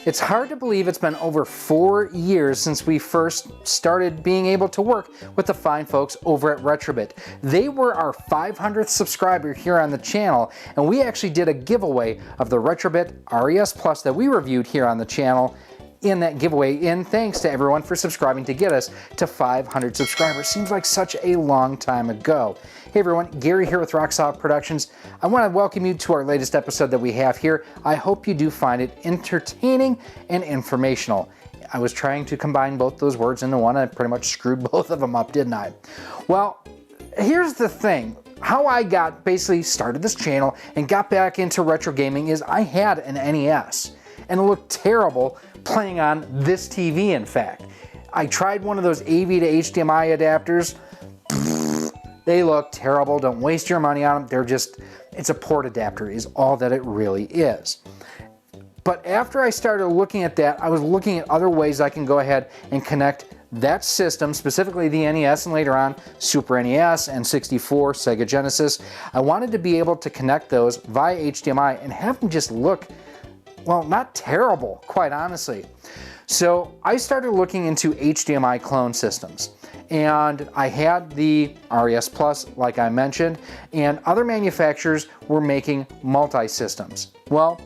It's hard to believe it's been over 4 years since we first started being able to work with the fine folks over at Retrobit. They were our 500th subscriber here on the channel, and we actually did a giveaway of the Retrobit RES Plus that we reviewed here on the channel in that giveaway, and thanks to everyone for subscribing to get us to 500 subscribers. Seems like such a long time ago. Hey everyone, Gary here with Rock Solid Productions. I want to welcome you to our latest episode that we have here. I hope you do find it entertaining and informational. I was trying to combine both those words into one, and I pretty much screwed both of them up, didn't I? Well, here's the thing. How I basically started this channel and got back into retro gaming is I had an NES, and it looked terrible playing on this TV, in fact. I tried one of those AV to HDMI adapters. They look terrible. Don't waste your money on them. It's a port adapter is all that it really is. But after I started looking at that, I was looking at other ways I can go ahead and connect that system, specifically the NES and later on Super NES and 64, Sega Genesis. I wanted to be able to connect those via HDMI and have them just look, well, not terrible, quite honestly. So I started looking into HDMI clone systems. And I had the RES Plus, like I mentioned, and other manufacturers were making multi-systems. Well,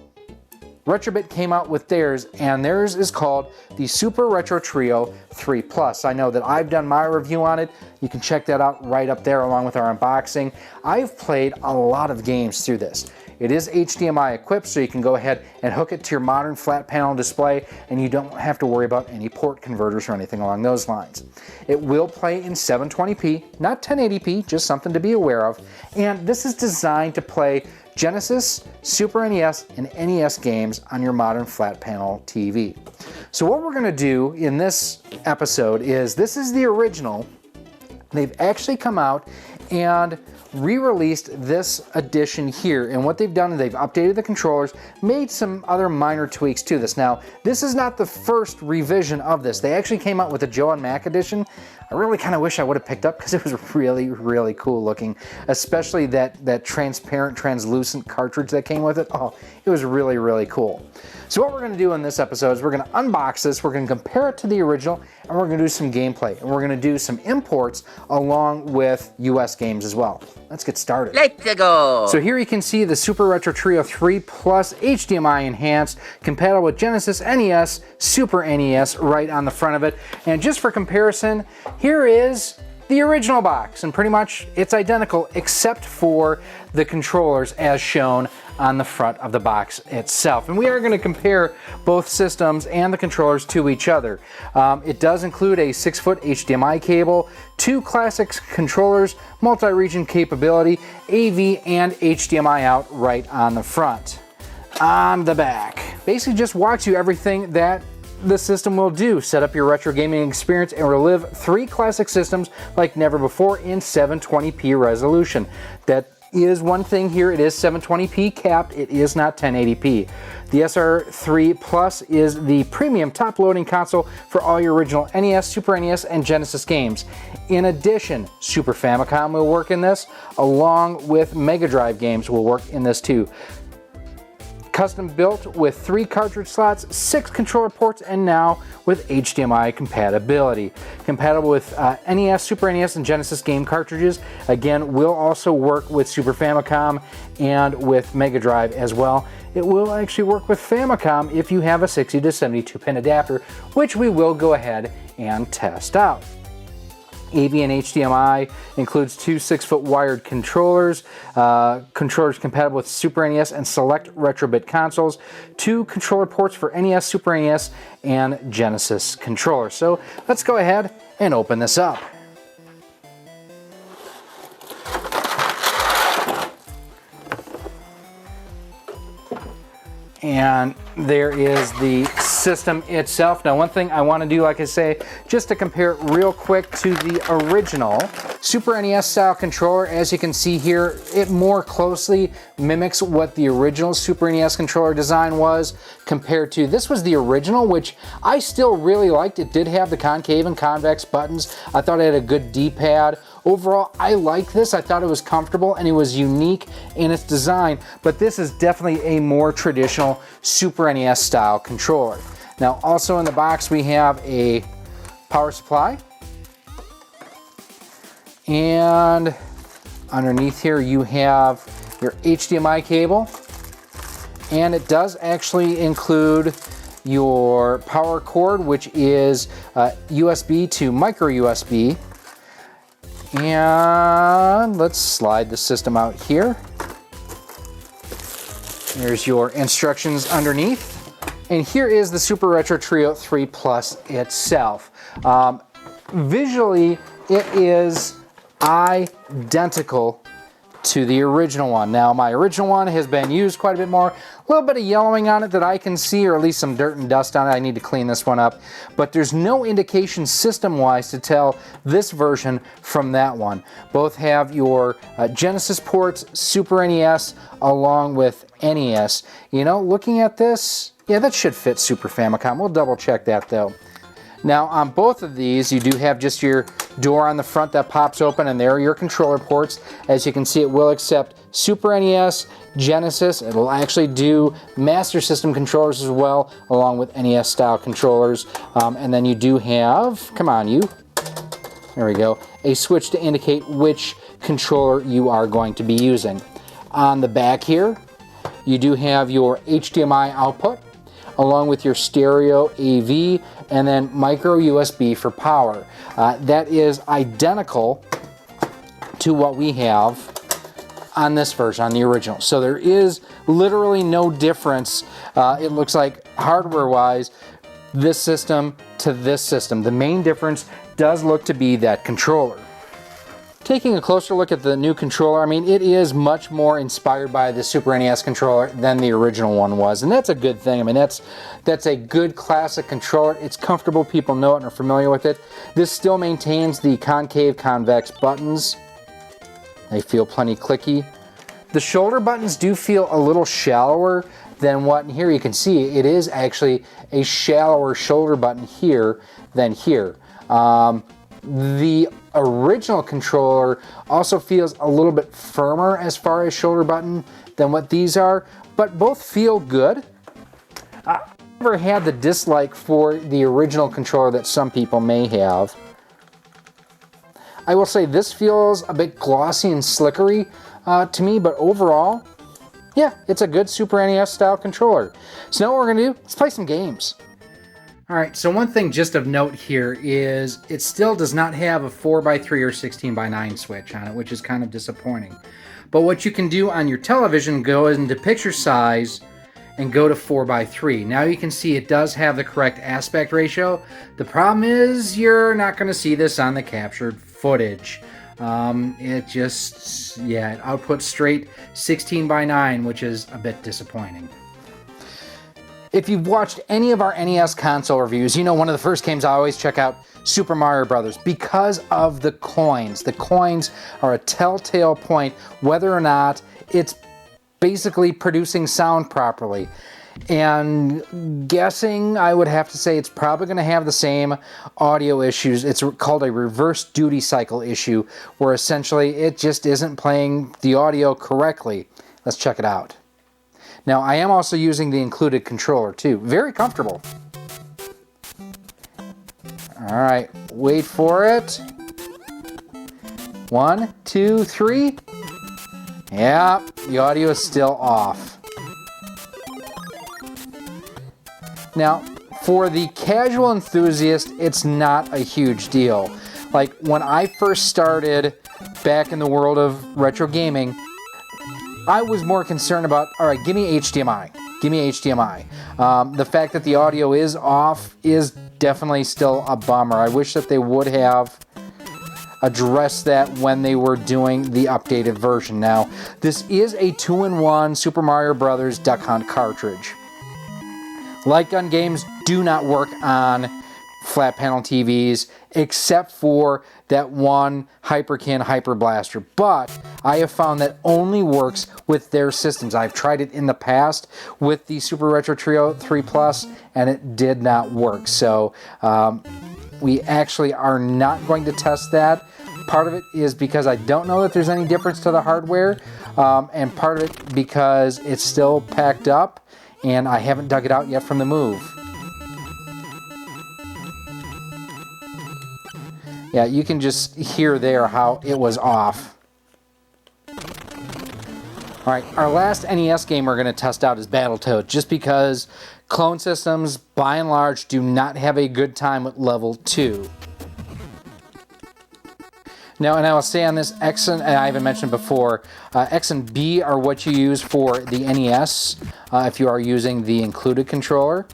Retrobit came out with theirs, and theirs is called the Super Retro Trio 3 Plus. I know that I've done my review on it. You can check that out right up there along with our unboxing. I've played a lot of games through this. It is HDMI equipped, so you can go ahead and hook it to your modern flat panel display, and you don't have to worry about any port converters or anything along those lines. It will play in 720p, not 1080p, just something to be aware of. And this is designed to play Genesis, Super NES, and NES games on your modern flat panel TV. So what we're gonna do in this episode is, this is the original. They've actually come out and re-released this edition here, and what they've done is they've updated the controllers, made some other minor tweaks to this. Now, this is not the first revision of this. They actually came out with a Joe and Mac edition. I really kind of wish I would have picked up because it was really, really cool looking, especially that transparent, translucent cartridge that came with it. Oh, it was really, really cool. So what we're going to do in this episode is we're going to unbox this, we're going to compare it to the original, and we're going to do some gameplay, and we're going to do some imports along with US games as well. Let's get started. Let's go! So here you can see the Super Retro Trio 3 Plus HDMI enhanced, compatible with Genesis, NES, Super NES right on the front of it. And just for comparison, here is the original box, and pretty much it's identical except for the controllers as shown on the front of the box itself. And we are going to compare both systems and the controllers to each other. It does include a 6-foot HDMI cable, 2 classic controllers, multi-region capability, AV and HDMI out right on the front. On the back, basically just walks you everything that the system will do. Set up your retro gaming experience and relive 3 classic systems like never before in 720p resolution. That is one thing here. It is 720p capped. It is not 1080p. The SR3 Plus is the premium top loading console for all your original NES, Super NES, and Genesis games. In addition, Super Famicom will work in this, along with Mega Drive games will work in this too. Custom built with 3 cartridge slots, 6 controller ports, and now with HDMI compatibility. Compatible with NES, Super NES, and Genesis game cartridges. Again, will also work with Super Famicom and with Mega Drive as well. It will actually work with Famicom if you have a 60 to 72 pin adapter, which we will go ahead and test out. AV and HDMI includes 2 6-foot wired controllers, controllers compatible with Super NES and select Retrobit consoles, 2 controller ports for NES, Super NES, and Genesis controllers. So let's go ahead and open this up. And there is the system itself. Now, one thing I want to do, like I say, just to compare it real quick to the original Super NES style controller. As you can see here, it more closely mimics what the original Super NES controller design was compared to, this was the original, which I still really liked. It did have the concave and convex buttons. I thought it had a good D-pad. Overall, I like this. I thought it was comfortable and it was unique in its design, but this is definitely a more traditional Super NES style controller. Now, also in the box, we have a power supply, and underneath here you have your HDMI cable, and it does actually include your power cord, which is USB to micro USB. And let's slide the system out here. There's your instructions underneath. And here is the Super Retro Trio 3 Plus itself. Visually, it is identical to the original one. Now, my original one has been used quite a bit more. A little bit of yellowing on it that I can see, or at least some dirt and dust on it. I need to clean this one up. But there's no indication system-wise to tell this version from that one. Both have your Genesis ports, Super NES, along with NES. You know, looking at this, yeah, that should fit Super Famicom. We'll double check that though. Now, on both of these, you do have just your door on the front that pops open, and there are your controller ports. As you can see, it will accept Super NES, Genesis. It'll actually do Master System controllers as well, along with NES style controllers. And then you do have, come on you, there we go, a switch to indicate which controller you are going to be using. On the back here, you do have your HDMI output, along with your stereo AV, and then micro USB for power. That is identical to what we have on this version, on the original. So there is literally no difference, it looks like hardware-wise, this system to this system. The main difference does look to be that controller. Taking a closer look at the new controller, I mean, it is much more inspired by the Super NES controller than the original one was, and that's a good thing. I mean, that's a good classic controller. It's comfortable, people know it and are familiar with it. This still maintains the concave, convex buttons. They feel plenty clicky. The shoulder buttons do feel a little shallower than what, and here you can see, it is actually a shallower shoulder button here than here. The original controller also feels a little bit firmer as far as shoulder button than what these are, but both feel good. I never had the dislike for the original controller that some people may have. I will say this feels a bit glossy and slickery to me, but overall, yeah, it's a good Super NES style controller. So now what we're gonna do, let's play some games. Alright, so one thing just of note here is it still does not have a 4x3 or 16x9 switch on it, which is kind of disappointing. But what you can do on your television, go into picture size and go to 4x3. Now you can see it does have the correct aspect ratio. The problem is you're not going to see this on the captured footage. It just, yeah, it outputs straight 16x9, which is a bit disappointing. If you've watched any of our NES console reviews, you know one of the first games I always check out, Super Mario Brothers, because of the coins. The coins are a telltale point whether or not it's basically producing sound properly. And guessing, I would have to say it's probably going to have the same audio issues. It's called a reverse duty cycle issue, where essentially it just isn't playing the audio correctly. Let's check it out. Now, I am also using the included controller too. Very comfortable. All right, wait for it. 1, 2, 3. Yeah, the audio is still off. Now, for the casual enthusiast, it's not a huge deal. Like, when I first started back in the world of retro gaming, I was more concerned about, all right, give me HDMI. Give me HDMI. The fact that the audio is off is definitely still a bummer. I wish that they would have addressed that when they were doing the updated version. Now, this is a 2-in-1 Super Mario Brothers Duck Hunt cartridge. Light gun games do not work on flat panel TVs, except for that one Hyperkin Hyper Blaster. But I have found that only works with their systems. I've tried it in the past with the Super Retro Trio 3 Plus, and it did not work. So we actually are not going to test that. Part of it is because I don't know that there's any difference to the hardware, and part of it because it's still packed up and I haven't dug it out yet from the move. Yeah, you can just hear there how it was off. Alright, our last NES game we're going to test out is Battletoads, just because clone systems, by and large, do not have a good time with level 2. Now, and I will say on this, X and I haven't mentioned before, X and B are what you use for the NES if you are using the included controller.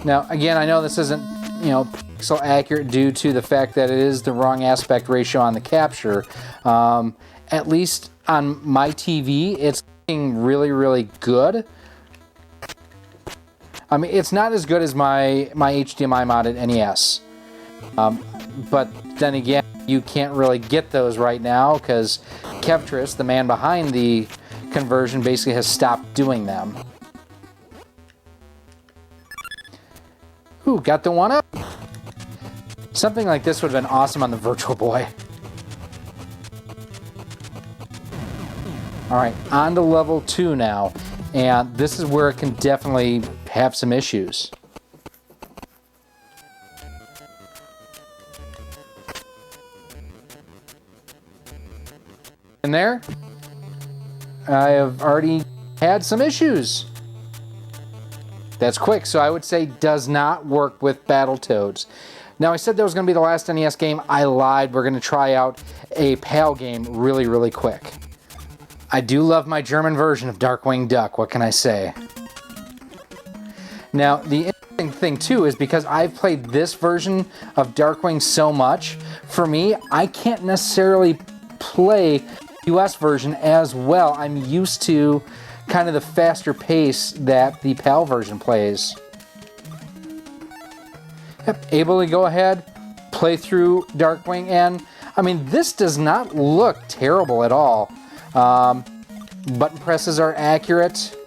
Now, again, I know this isn't, you know, pixel accurate due to the fact that it is the wrong aspect ratio on the capture. At least on my TV, it's looking really, really good. I mean, it's not as good as my HDMI modded NES. But then again, you can't really get those right now because Kevtris, the man behind the conversion, basically has stopped doing them. Ooh, got the one up. Something like this would have been awesome on the Virtual Boy. Alright, on to level 2 now. And this is where it can definitely have some issues. In there, I have already had some issues. That's quick, so I would say does not work with Battletoads. Now, I said that was going to be the last NES game. I lied. We're going to try out a PAL game really, really quick. I do love my German version of Darkwing Duck. What can I say? Now, the interesting thing, too, is because I've played this version of Darkwing so much, for me, I can't necessarily play US version as well. I'm used to kind of the faster pace that the PAL version plays. Yep, able to go ahead, play through Darkwing, and I mean, this does not look terrible at all. Button presses are accurate.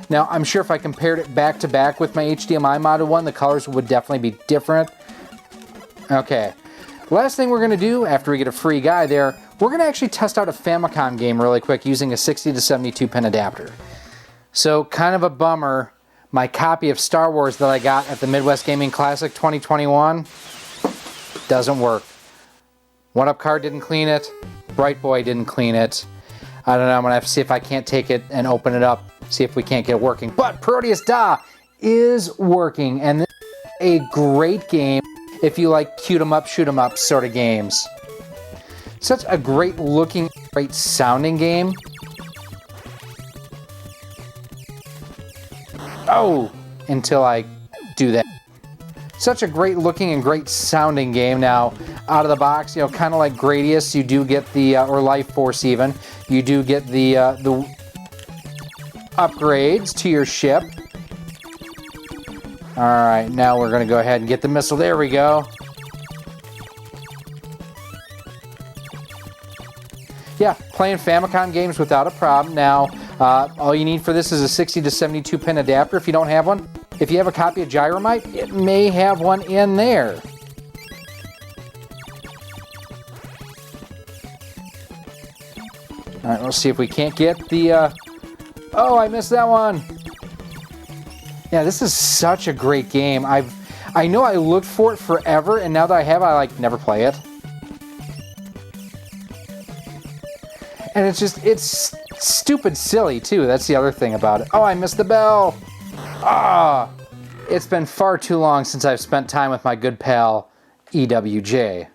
Now, I'm sure if I compared it back to back with my HDMI modded one, the colors would definitely be different. Okay, last thing we're going to do after we get a free guy there, we're going to actually test out a Famicom game really quick using a 60 to 72 pin adapter. So, kind of a bummer, my copy of Star Wars that I got at the Midwest Gaming Classic 2021 doesn't work. One Up Card didn't clean it, Bright Boy didn't clean it. I don't know, I'm going to have to see if I can't take it and open it up, see if we can't get it working. But Parodius is working, and this is a great game if you like cute 'em up, shoot 'em up sort of games. Such a great looking, great sounding game. Oh, until I do that. Such a great looking and great sounding game. Now, out of the box, you know, kind of like Gradius, you do get the, or Life Force even, you do get the upgrades to your ship. Alright, now we're going to go ahead and get the missile. There we go. Yeah, playing Famicom games without a problem. Now, all you need for this is a 60 to 72 pin adapter if you don't have one. If you have a copy of Gyromite, it may have one in there. Alright, let's see if we can't get the... Oh, I missed that one! Yeah, this is such a great game. I know I looked for it forever, and now that I have, I like never play it. And it's stupid silly, too. That's the other thing about it. Oh, I missed the bell! Ah! It's been far too long since I've spent time with my good pal, EWJ.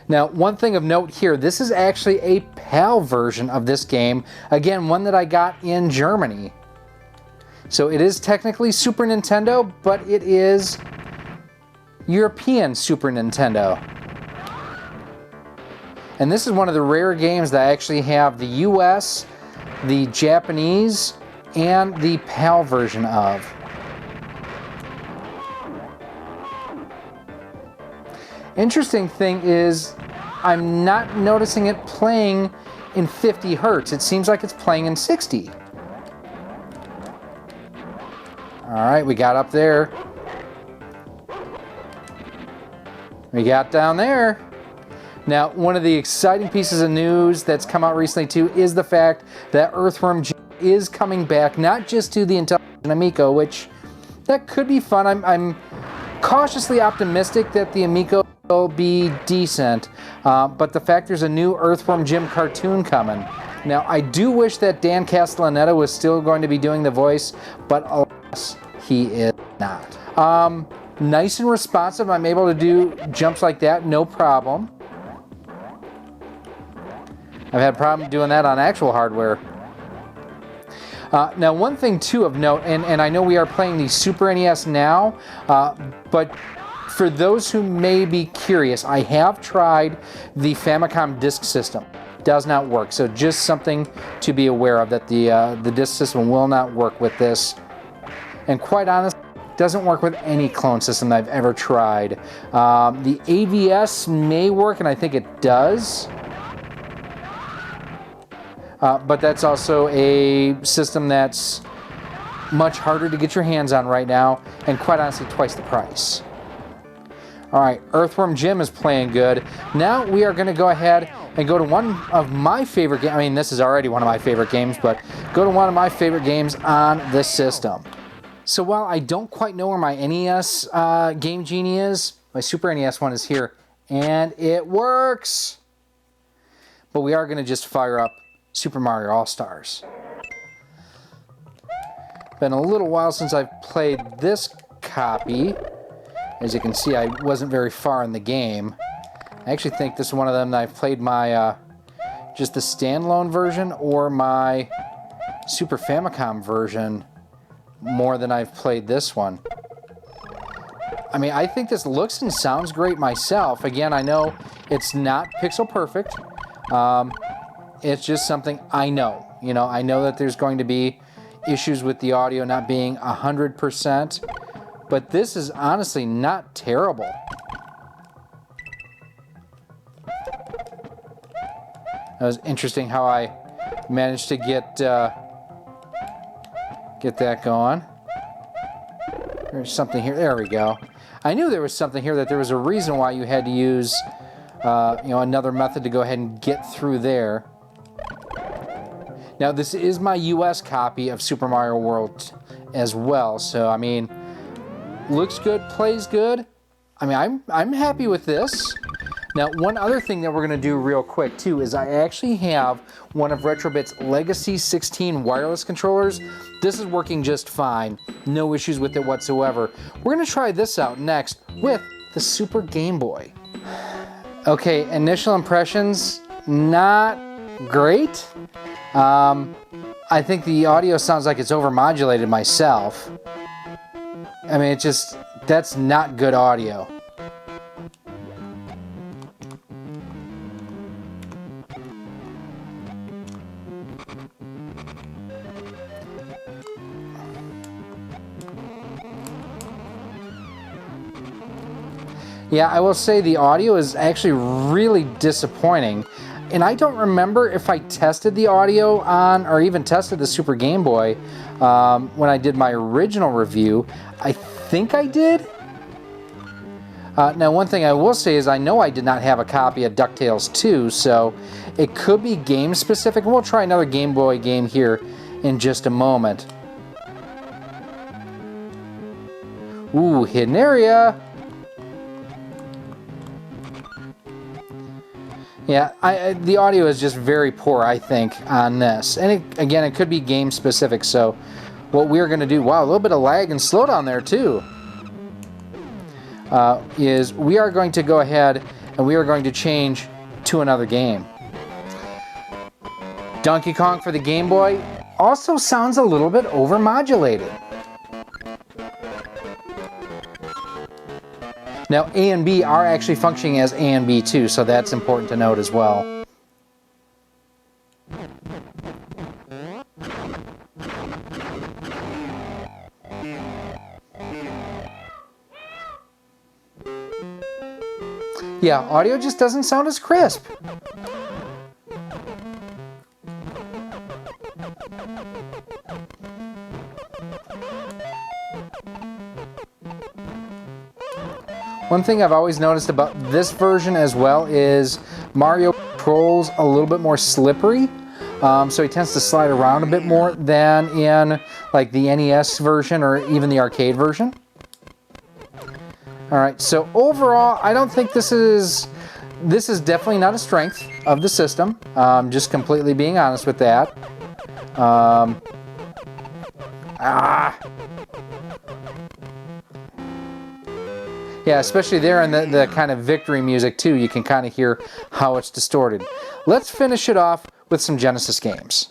Now, one thing of note here, this is actually a PAL version of this game. Again, one that I got in Germany. So it is technically Super Nintendo, but it is European Super Nintendo. And this is one of the rare games that actually have the US, the Japanese, and the PAL version of. Interesting thing is, I'm not noticing it playing in 50 hertz. It seems like it's playing in 60. Alright, we got up there. we got down there. Now, one of the exciting pieces of news that's come out recently too is the fact that Earthworm Jim is coming back, not just to the Intelligent Amico, which that could be fun. I'm cautiously optimistic that the Amico will be decent, but the fact there's a new Earthworm Jim cartoon coming. Now, I do wish that Dan Castellaneta was still going to be doing the voice, but alas, he is not. Nice and responsive. I'm able to do jumps like that, no problem. I've had a problem doing that on actual hardware. Now, one thing too of note, and I know we are playing the Super NES now, but for those who may be curious, I have tried the Famicom disk system. Does not work, so just something to be aware of, that the disk system will not work with this. And quite honestly, doesn't work with any clone system I've ever tried. The AVS may work, and I think it does. But that's also a system that's much harder to get your hands on right now, and quite honestly, twice the price. Alright, Earthworm Jim is playing good. Now we are going to go ahead and go to one of my favorite games. I mean, this is already one of my favorite games, but go to one of my favorite games on this system. So while I don't quite know where my NES Game Genie is, my Super NES one is here, and it works! But we are going to just fire up Super Mario All-Stars. Been a little while since I've played this copy. As you can see, I wasn't very far in the game. I actually think this is one of them that I've played my just the standalone version or my Super Famicom version more than I've played this one. I mean, I think this looks and sounds great myself. Again, I know it's not pixel perfect. It's just something I know. You know, I know that there's going to be issues with the audio not being 100%, but this is honestly not terrible. That was interesting how I managed to get that going. There's something here. There we go. I knew there was something here, that there was a reason why you had to use another method to go ahead and get through there. Now, this is my US copy of Super Mario World as well, so I mean, looks good, plays good. I mean, I'm happy with this. Now, one other thing that we're going to do real quick too is I actually have one of Retrobit's Legacy 16 wireless controllers. This is working just fine. No issues with it whatsoever. We're going to try this out next with the Super Game Boy. Okay, initial impressions, not great. I think the audio sounds like it's overmodulated myself. I mean, it just, that's not good audio. Yeah, I will say the audio is actually really disappointing. And I don't remember if I tested the audio on, or even tested the Super Game Boy when I did my original review. I think I did. Now, one thing I will say is I know I did not have a copy of Ducktales 2, so it could be game specific. We'll try another Game Boy game here in just a moment. Ooh, hidden area. Yeah, the audio is just very poor, I think, on this. And again, it could be game specific, so what we're going to do, wow, a little bit of lag and slowdown there too, is we are going to go ahead and we are going to change to another game. Donkey Kong for the Game Boy also sounds a little bit overmodulated. Now, A and B are actually functioning as A and B too, so that's important to note as well. Yeah, audio just doesn't sound as crisp. One thing I've always noticed about this version as well is Mario controls a little bit more slippery. So he tends to slide around a bit more than in like the NES version or even the arcade version. Alright, so overall, I don't think this is definitely not a strength of the system. Just completely being honest with that. Yeah, especially there in the kind of victory music too, you can kind of hear how it's distorted. Let's finish it off with some Genesis games.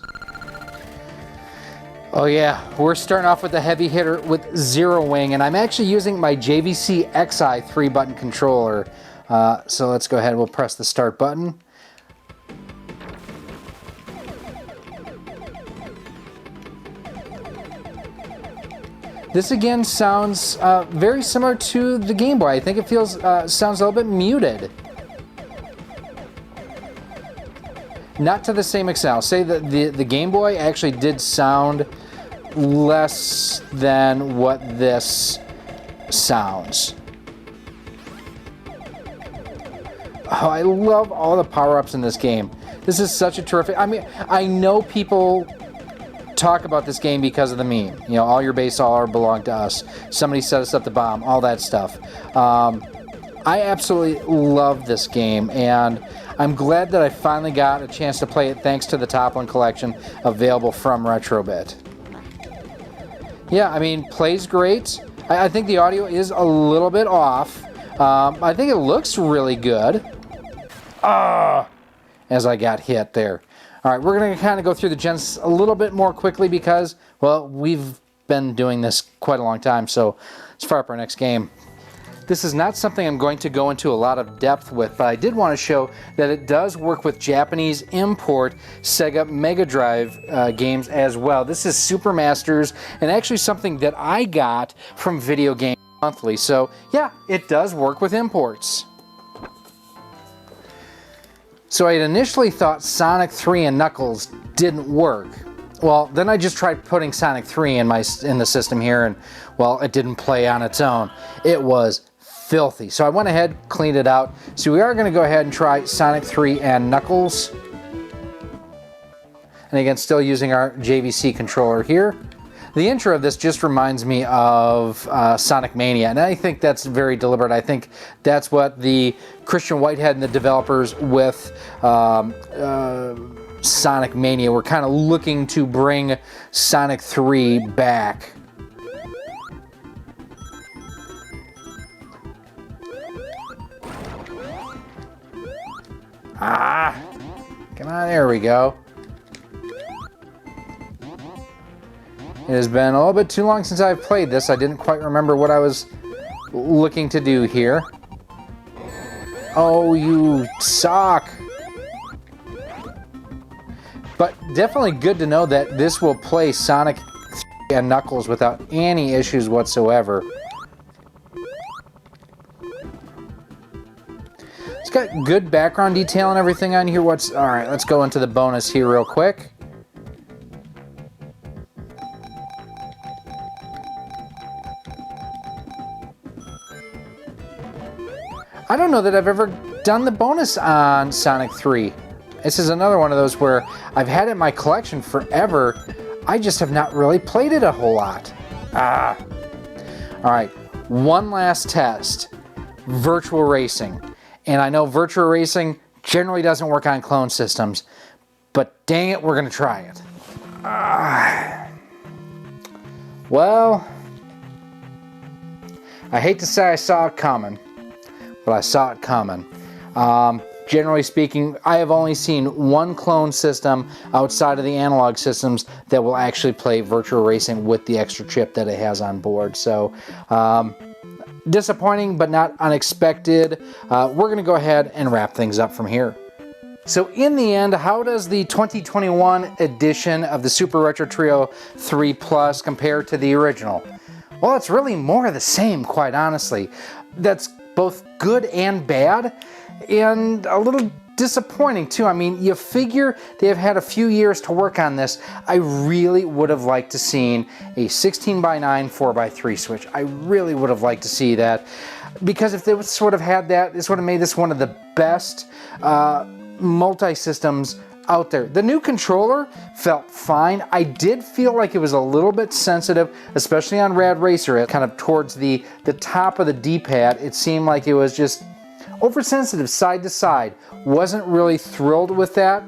Oh yeah, we're starting off with a heavy hitter with Zero Wing, and I'm actually using my JVC XI 3-button controller. So let's go ahead and we'll press the start button. This again sounds very similar to the Game Boy. I think it sounds a little bit muted. Not to the same extent. I'll say that the Game Boy actually did sound less than what this sounds. Oh, I love all the power-ups in this game. This is such a terrific... I mean, I know people talk about this game because of the meme. You know, all your base all belong to us. Somebody set us up the bomb, all that stuff. I absolutely love this game, and I'm glad that I finally got a chance to play it thanks to the Top-One collection available from Retrobit. Yeah, I mean, plays great. I think the audio is a little bit off. I think it looks really good. As I got hit there. Alright, we're going to kind of go through the Genesis a little bit more quickly because, well, we've been doing this quite a long time, so let's fire up our next game. This is not something I'm going to go into a lot of depth with, but I did want to show that it does work with Japanese import Sega Mega Drive games as well. This is Super Masters, and actually something that I got from Video Game Monthly. So yeah, it does work with imports. So I had initially thought Sonic 3 and Knuckles didn't work. Well, then I just tried putting Sonic 3 in the system here, and well, it didn't play on its own. It was filthy. So I went ahead, cleaned it out. So we are going to go ahead and try Sonic 3 and Knuckles. And again, still using our JVC controller here. The intro of this just reminds me of Sonic Mania, and I think that's very deliberate. I think that's what the Christian Whitehead and the developers with Sonic Mania were kind of looking to bring Sonic 3 back. Come on, there we go. It has been a little bit too long since I've played this. I didn't quite remember what I was looking to do here. Oh, you suck. But definitely good to know that this will play Sonic and Knuckles without any issues whatsoever. It's got good background detail and everything on here. Alright, let's go into the bonus here real quick. I don't know that I've ever done the bonus on Sonic 3. This is another one of those where I've had it in my collection forever. I just have not really played it a whole lot. Alright, one last test. Virtua Racing. And I know Virtua Racing generally doesn't work on clone systems, but dang it, we're going to try it. Well, I hate to say I saw it coming, but I saw it coming. Generally speaking, I have only seen one clone system outside of the analog systems that will actually play Virtua Racing with the extra chip that it has on board. So, disappointing, but not unexpected. We're going to go ahead and wrap things up from here. So in the end, how does the 2021 edition of the Super Retro Trio 3 Plus compare to the original? Well, it's really more of the same, quite honestly. That's both good and bad, and a little disappointing too. I mean, you figure they've had a few years to work on this. I really would have liked to seen a 16:9 4:3 switch. I really would have liked to see that. because if they would sort of had that, this would have made this one of the best multi-systems out there. The new controller felt fine. I did feel like it was a little bit sensitive, especially on Rad Racer, kind of towards the top of the D-pad. It seemed like it was just oversensitive side to side. Wasn't really thrilled with that,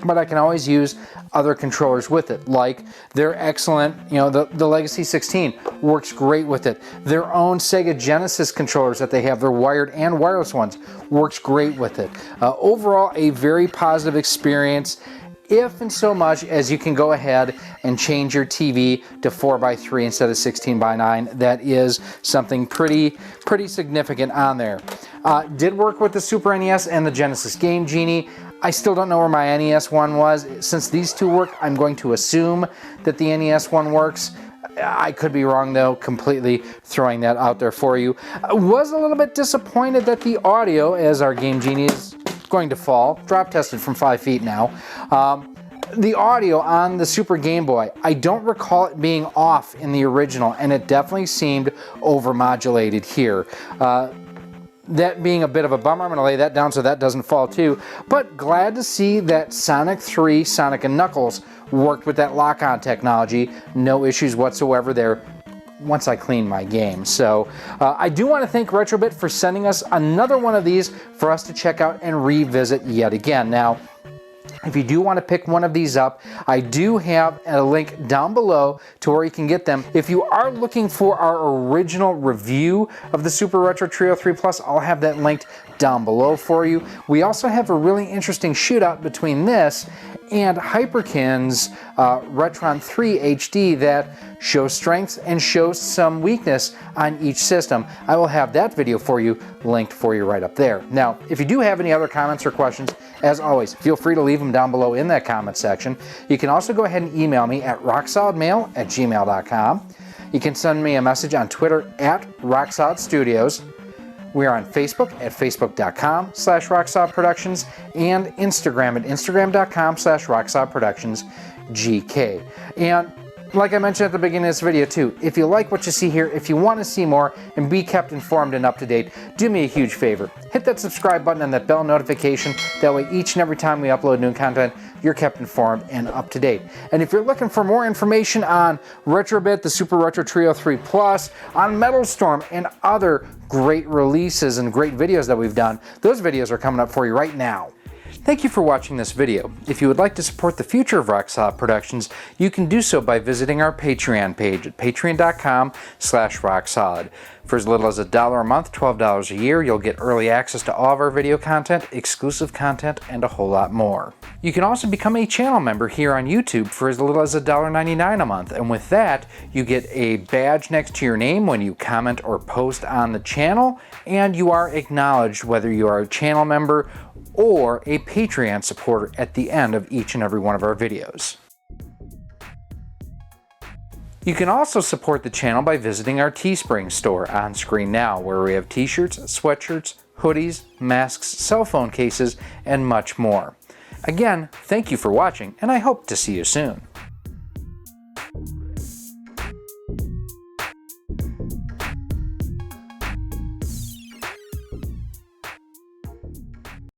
but I can always use other controllers with it, like their excellent, you know, the Legacy 16 works great with it. Their own Sega Genesis controllers that they have, their wired and wireless ones, works great with it. Overall, a very positive experience, if and so much as you can go ahead and change your TV to 4:3 instead of 16:9. That is something pretty significant on there. Did work with the Super NES and the Genesis Game Genie. I still don't know where my NES one was. Since these two work, I'm going to assume that the NES one works. I could be wrong though, completely throwing that out there for you. I was a little bit disappointed that the audio, as our Game Genie is going to fall, drop tested from 5 feet now, the audio on the Super Game Boy, I don't recall it being off in the original, and it definitely seemed overmodulated here. That being a bit of a bummer. I'm going to lay that down so that doesn't fall too. But glad to see that Sonic 3, Sonic & Knuckles worked with that lock-on technology. No issues whatsoever there once I clean my game. So I do want to thank Retrobit for sending us another one of these for us to check out and revisit yet again. Now, if you do want to pick one of these up, I do have a link down below to where you can get them. If you are looking for our original review of the Super Retro Trio 3 Plus, I'll have that linked down below for you. We also have a really interesting shootout between this and Hyperkin's Retron 3 HD that shows strengths and shows some weakness on each system. I will have that video for you linked for you right up there. Now, if you do have any other comments or questions, as always, feel free to leave them down below in that comment section. You can also go ahead and email me at rocksolidmail@gmail.com. You can send me a message on Twitter at RockSolidStudios. We are on Facebook at facebook.com/RockSolidProductions and Instagram at instagram.com/RockSolidProductionsGK. And like I mentioned at the beginning of this video too, if you like what you see here, if you want to see more and be kept informed and up to date, do me a huge favor. Hit that subscribe button and that bell notification. That way each and every time we upload new content, you're kept informed and up to date. And if you're looking for more information on Retrobit, the Super Retro Trio 3 Plus, on Metal Storm, and other great releases and great videos that we've done, those videos are coming up for you right now. Thank you for watching this video. If you would like to support the future of Rock Solid Productions, you can do so by visiting our Patreon page at patreon.com/rocksolid. For as little as $1 a month, $12 a year, you'll get early access to all of our video content, exclusive content, and a whole lot more. You can also become a channel member here on YouTube for as little as $1.99 a month, and with that, you get a badge next to your name when you comment or post on the channel, and you are acknowledged whether you are a channel member or a Patreon supporter at the end of each and every one of our videos. You can also support the channel by visiting our Teespring store on screen now, where we have t-shirts, sweatshirts, hoodies, masks, cell phone cases, and much more. Again, thank you for watching, and I hope to see you soon.